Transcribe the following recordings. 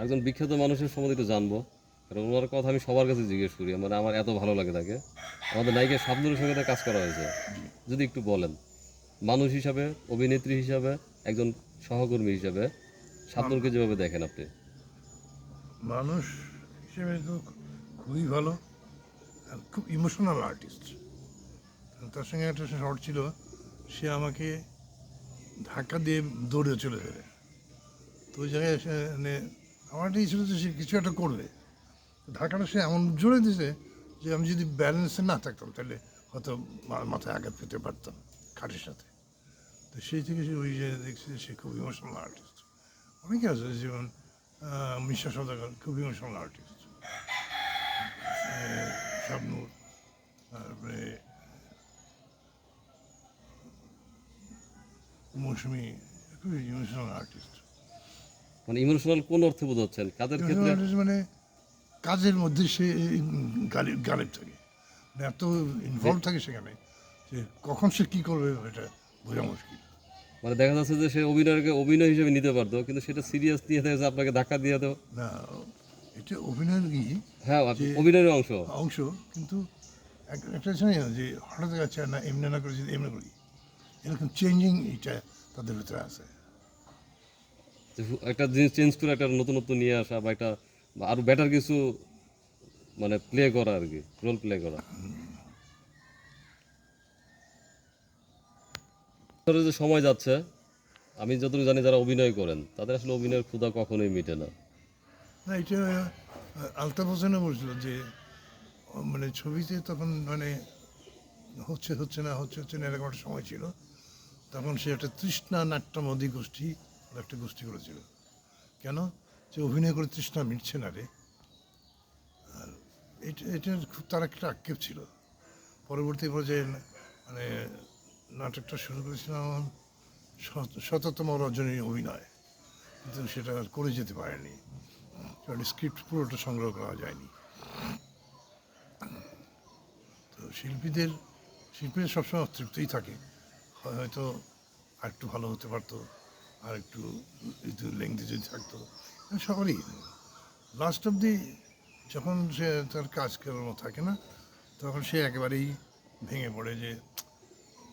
একজন বিখ্যাত মানুষের সম্বন্ধে একটু জানবো, কারণ ওনার কথা আমি সবার কাছে জিজ্ঞেস করি, মানে আমার এত ভালো লাগে তাকে। আমাদের নায়িকা শাবনূরের সঙ্গে তার কাজ করা হয়েছে, যদি একটু বলেন মানুষ হিসাবে, অভিনেত্রী হিসাবে, একজন সহকর্মী হিসাবে শাবনূরকে যেভাবে দেখেন আপনি। মানুষ হিসেবে তো খুবই ভালো, আর খুব ইমোশনাল আর্টিস্ট। তার সঙ্গে একটা শর্ট ছিল, সে আমাকে ধাক্কা দিয়ে দৌড়ে চলে যাবে। তো ওই জায়গায় সে মানে আমার একটা ছিল যে সে কিছু একটা করবে। ধাক্কাটা সে এমন জোরে দিয়েছে যে আমি যদি ব্যালেন্সে না থাকতাম তাহলে হয়তো মাথায় আঘাত পেতে পারতাম খাটের সাথে। তো সেই থেকে সে ওই যে দেখছি যে সে খুব ইমোশনাল আর্টিস্ট। অনেকে আছে যেমন মিশা সওদাগর খুব ইমোশনাল আর্টিস্ট, শাবনূর, তারপরে মৌসুমি, খুবই ইমোশনাল আর্টিস্ট। মানে ইমোশনাল কোন অর্থে বোঝাচ্ছেন, কাদের ইমোশনাল ক্ষেত্রে? আর্টিস্ট মানে কাজের মধ্যে সে গালিব গালিব থাকে, মানে এত যে ইনভলভ থাকে সেখানে যে কখন সে কী করবে এটা বোঝা মুশকিল। মানে দেখা যাচ্ছে যে সে অভিনয়কে অভিনয় হিসেবে নিতে পারতো, কিন্তু সেটা সিরিয়াস নিয়ে থাকে যে আপনাকে ধাক্কা দিয়ে দেও। না, এটা অভিনয়ের কি হ্যাঁ, যে অভিনয়ের অংশ। অংশ, কিন্তু একটা আছে না যে হঠাৎ যাচ্ছে না এমনি না করে যদি এমনি করি, এরকম চেঞ্জিং এটা তাদের ভিতরে আছে। যে একটা জিনিস চেঞ্জ করে একটা নতুনত্ব নিয়ে আসা, বা একটা বা আরো বেটার কিছু মানে প্লে করা আর কি, রোল প্লে করা। ধরো যে সময় যাচ্ছে, আমি যতটুকু জানি যারা অভিনয় করেন তাদের আসলে অভিনয়ের ক্ষুধা কখনোই মিটে না। না, এটা আলতাফ হোসেনও বলছিল যে মানে ছবিতে তখন মানে হচ্ছে হচ্ছে না হচ্ছে হচ্ছে না এরকম একটা সময় ছিল, তখন সে একটা তৃষ্ণা নাট্যমদী গোষ্ঠী একটা গোষ্ঠী করেছিল। কেন? যে অভিনয় করে তৃষ্ণা মিটছে না রে। এটার খুব তার একটা আক্ষেপ ছিল। পরবর্তী পর্যায়ে মানে নাটকটা শুরু করেছিলাম শততম রজনী অভিনয়, কিন্তু সেটা আর করে যেতে পারেনি, কারণ স্ক্রিপ্ট পুরোটা সংগ্রহ করা যায়নি। তো শিল্পীদের সবসময় অতৃপ্তই থাকে, হয়তো আর একটু ভালো হতে পারতো, আর একটু লেংথি যদি থাকতো, সবারই লাস্ট অব্দি যখন সে তার কাজ কর্ম থাকে না, তখন সে একেবারেই ভেঙে পড়ে যে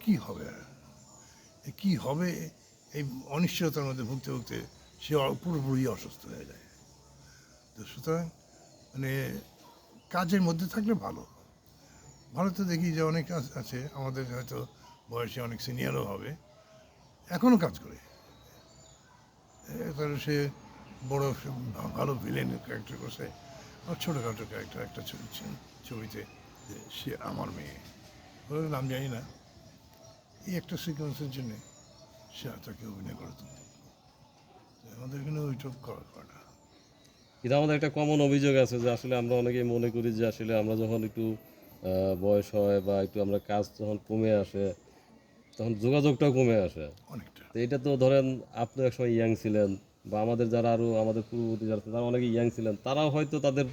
কি হবে আর কি হবে, এই অনিশ্চয়তার মধ্যে ভুগতে ভুগতে সে পুরোপুরি অসুস্থ হয়ে যায়। তো সুতরাং মানে কাজের মধ্যে থাকলে ভালো। ভারতে দেখি যে অনেক আছে আমাদের হয়তো বয়সে অনেক সিনিয়রও হবে, এখনও কাজ করে। কারণ সে বড় ভালো ভিলেন ক্যারেক্টার করছে, আর ছোটোখাটো ক্যারেক্টার একটা ছবিতে যে সে আমার মেয়ে, ওর নাম জানি না, এই একটা সিকোয়েন্সের জন্যে সে তাকে অভিনয় করে তুলতে। আমাদের এখানে ওইসব করে না। কিন্তু আমাদের একটা কমন অভিযোগ আছে যে আসলে আমরা অনেকেই মনে করি যে আসলে আমরা যখন একটু বয়স হয় বা একটু আমরা কাজ যখন কমে আসে, তখন যোগাযোগটাও কমে আসে। অনেকটা। তো এটা তো ধরেন আপনি একসময় ইয়াং ছিলেন, বা আমাদের যারা আরও আমাদের পূর্ববর্তী যারা তারা অনেকে ইয়াং ছিলেন, তারাও হয়তো তাদের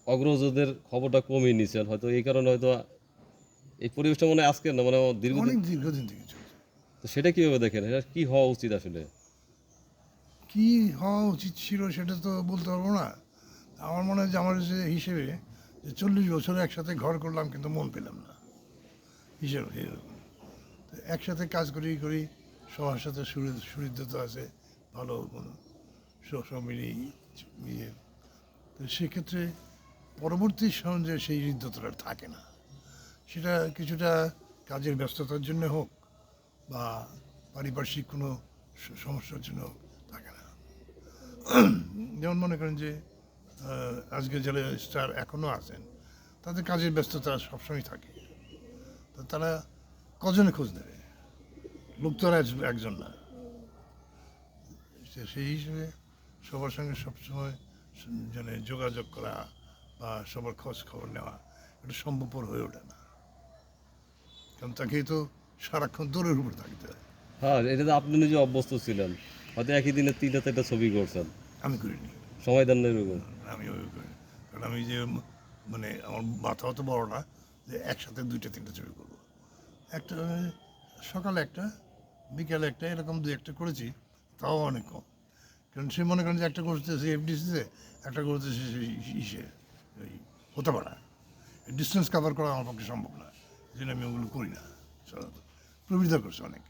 অগ্রজদের খবরটা কমিয়ে নিছেন হয়তো, এই কারণে হয়তো এই পরিবেশটা মনে হয় আজকের না, মানে দীর্ঘদিন। অনেক দীর্ঘদিন থেকে চলছে। তো সেটা কীভাবে দেখেন, এটা কী হওয়া উচিত আসলে? কী হওয়া উচিত ছিল সেটা তো বলতে পারবো না। আমার মনে হয় যে আমার যে হিসেবে যে 40 বছর একসাথে ঘর করলাম কিন্তু মন পেলাম না, হিসেবে এরকম। তো একসাথে কাজ করি করি, সবার সাথে সুহৃদতা আছে, ভালো সব মিলিয়ে ইয়ে। তো সেক্ষেত্রে পরবর্তী যে সেই হৃদ্যতাটা আর থাকে না। সেটা কিছুটা কাজের ব্যস্ততার জন্য হোক বা পারিপার্শ্বিক কোনো সমস্যার জন্য হোক, থাকে না। যেমন মনে করেন যে আজকে যারা স্টার এখনও আছেন, তাদের কাজের ব্যস্ততা সবসময় থাকে। তো তারা কজনে খোঁজ নেবে, লোক তো আর একজন না। সেই হিসেবে সবার সঙ্গে সবসময় মানে যোগাযোগ করা বা সবার খোঁজ খবর নেওয়া এটা সম্ভবপর হয়ে ওঠে না, কারণ তাকেই তো সারাক্ষণ দৌড়ের উপর থাকতে হয়। হ্যাঁ, এটা তো আপনি নিজে অভ্যস্ত ছিলেন, হয়তো একই দিনে 3টা 4টা ছবি করছেন, আমি করিনি, সময় দেন না এরকম। আমি ওই করি, কারণ আমি যে মানে আমার মাথা অত বড় না যে একসাথে 2টা 3টা ছবি করবো। একটা সকালে একটা, বিকালে একটা, এরকম 2-1টা করেছি, তাও অনেক কম। কারণ সে মনে করেন যে একটা করতেছে এফডিসিতে, একটা করতেছে ইসে ওই হতাপাড়া। ডিস্টেন্স কাভার করা আমার পক্ষে সম্ভব না, এই জন্য আমি ওগুলো করি না সাধারণত। প্রবৃদ্ধা করছে অনেক,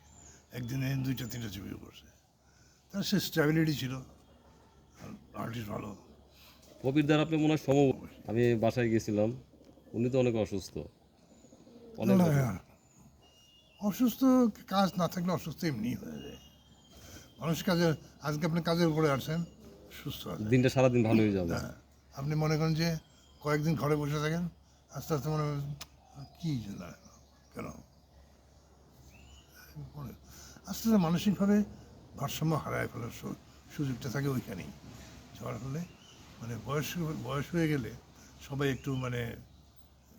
একদিনে 2-3টা ছবিও করছে। তার সে স্ট্যাবিলিটি ছিল, আর্টিস্ট ভালো। কবিরদার আপনি মনে হয় আমি বাসায় গেছিলাম, উনি তো অনেক অসুস্থ, অনেক না, অসুস্থ। হ্যাঁ, অসুস্থ কাজ না থাকলে অসুস্থ এমনি হয়ে যায় মানুষ। কাজে আজকে আপনি কাজের উপরে আসছেন, সুস্থ আছেন। দিনটা সারাদিন ভালো হয়ে যাবে। হ্যাঁ, আপনি মনে করেন যে কয়েকদিন ঘরে বসে থাকেন, আস্তে আস্তে মনে করেন কী না কেন আস্তে আস্তে মানসিকভাবে ভারসাম্য হারায় ফেলার সুযোগটা থাকে ওইখানেই। যাওয়ার ফলে মানে বয়স হয়ে গেলে সবাই একটু মানে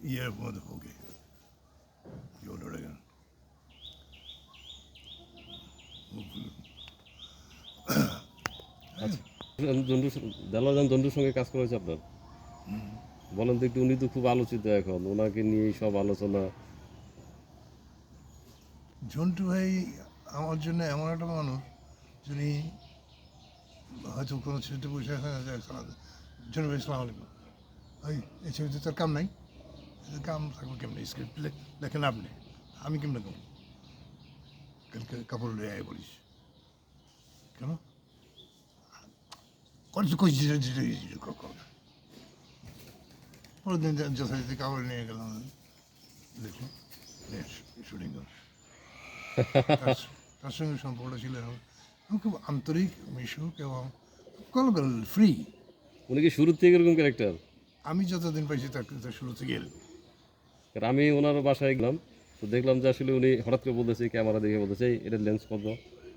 ইয়ের মধ্যে ভোগে, কি বলে ওটাকে? আচ্ছা, জন্টুর দেলোয়ার জন্টুর সঙ্গে কাজ করা হয়েছে আপনার? বলেন তো একটু, উনি তো খুব আলোচিত এখন, ওনাকে নিয়েই সব আলোচনা। ঝন্টু ভাই আমার জন্য এমন একটা মানুষ, যিনি হয়তো কোনো ছবিতে বসে আছে না, ঝন্টু ভাই ইসলাম আলাইকুম, ওই এই ছবিতে তোর কাম নাই, এদের কাম থাকবে কেমনি, স্ক্রিপ্ট লেখেন আপনি, আমি কেমনে কম কালকে কাপড় লয়ে আয় বলিস কেন কত কইছি পরের দিন যথারীতি কাপড় নিয়ে গেলাম, দেখলাম শুটিং কর। তার সঙ্গে সম্পর্কটা ছিল এরকম। এবং খুব আন্তরিক, মিশুক এবং ফ্রি। উনি কি শুরু থেকে এরকম ক্যারেক্টার? আমি যতদিন পাইছি তার শুরু থেকে এরকম। কারণ আমি ওনার বাসায় গেলাম, তো দেখলাম যে আসলে উনি হঠাৎ করে বলতেছে, ক্যামেরা দেখে বলতেছে, "এই, এটা লেন্স কত,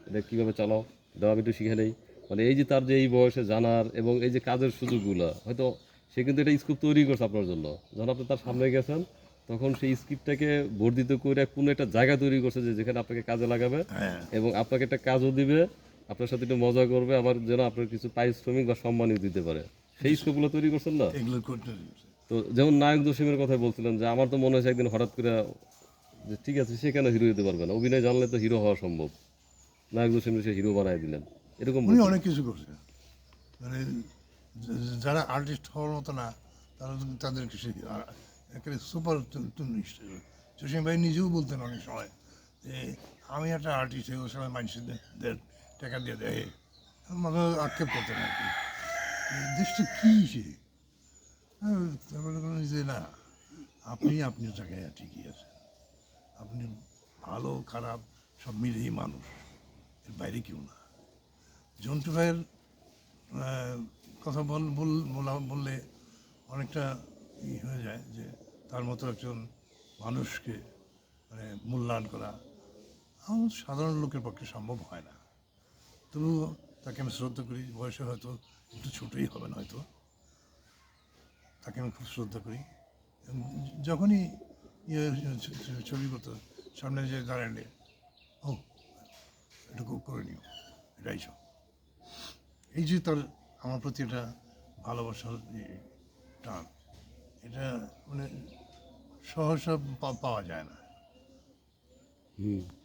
এটা কীভাবে চালাও, দাও আমি একটু শিখে নেই।" মানে এই যে তার যে এই বয়সে জানার এবং এই যে কাজের সুযোগগুলো, হয়তো সে কিন্তু এটা স্ক্রিপ্ট তৈরি করছে আপনার জন্য। যখন আপনি তার সামনে গেছেন, তখন সেই স্ক্রিপ্টটাকে বর্ধিত করে কোনো একটা জায়গা তৈরি করছে যে যেখানে আপনাকে কাজে লাগাবে হ্যাঁ, এবং আপনাকে একটা কাজও দিবে, আপনার সাথে একটু মজা করবে, আবার যেন আপনার কিছু পারিশ্রমিক বা সম্মানিত দিতে পারে, সেই স্ক্রিপ্টগুলো তৈরি করছেন না? এগুলো করতে তো যেমন নায়ক জসিমের কথা বলছিলেন, যে আমার তো মনে হয়েছে একদিন হঠাৎ করে যে ঠিক আছে, সে কেন হিরো হতে পারবে না, অভিনয় জানলে তো হিরো হওয়া সম্ভব, নায়ক জসিমের সে হিরো বানায় দিলেন, এরকম উনি বলছিলেন। অনেক কিছু করছেন। মানে যারা আর্টিস্ট হওয়ার মতো না, তারা তাদেরকে সে একেবারে সুপার জসিম ভাই নিজেও বলতেন অনেক সময় যে আমি একটা আর্টিস্ট, ওই সময় মানুষদের টাকা দিয়ে দেয়, মাঝে আক্ষেপ করতেন আর কি, দেশটা কী সে। তারপরে বললেন যে না, আপনার জায়গায় ঠিকই আছে, আপনি ভালো খারাপ সব মিলেই মানুষ, এর বাইরে কেউ না। জন্টু ভাইয়ের কথা বললে অনেকটা হয়ে যায় যে তার মতো একজন মানুষকে মানে মূল্যায়ন করা আমার সাধারণ লোকের পক্ষে সম্ভব হয় না। তবুও তাকে আমি শ্রদ্ধা করি, বয়সে হয়তো একটু ছোটোই হবেন হয়তো, তাকে আমি খুব শ্রদ্ধা করি। এবং যখনই ইয়ে ছবি করতো, সামনে যে দাঁড়ালে, ও এটা করে নিও, এটাই সব। এই যে তার আমার প্রতি একটা ভালোবাসার টান, এটা মানে সহসা পাওয়া যায় না। হুম।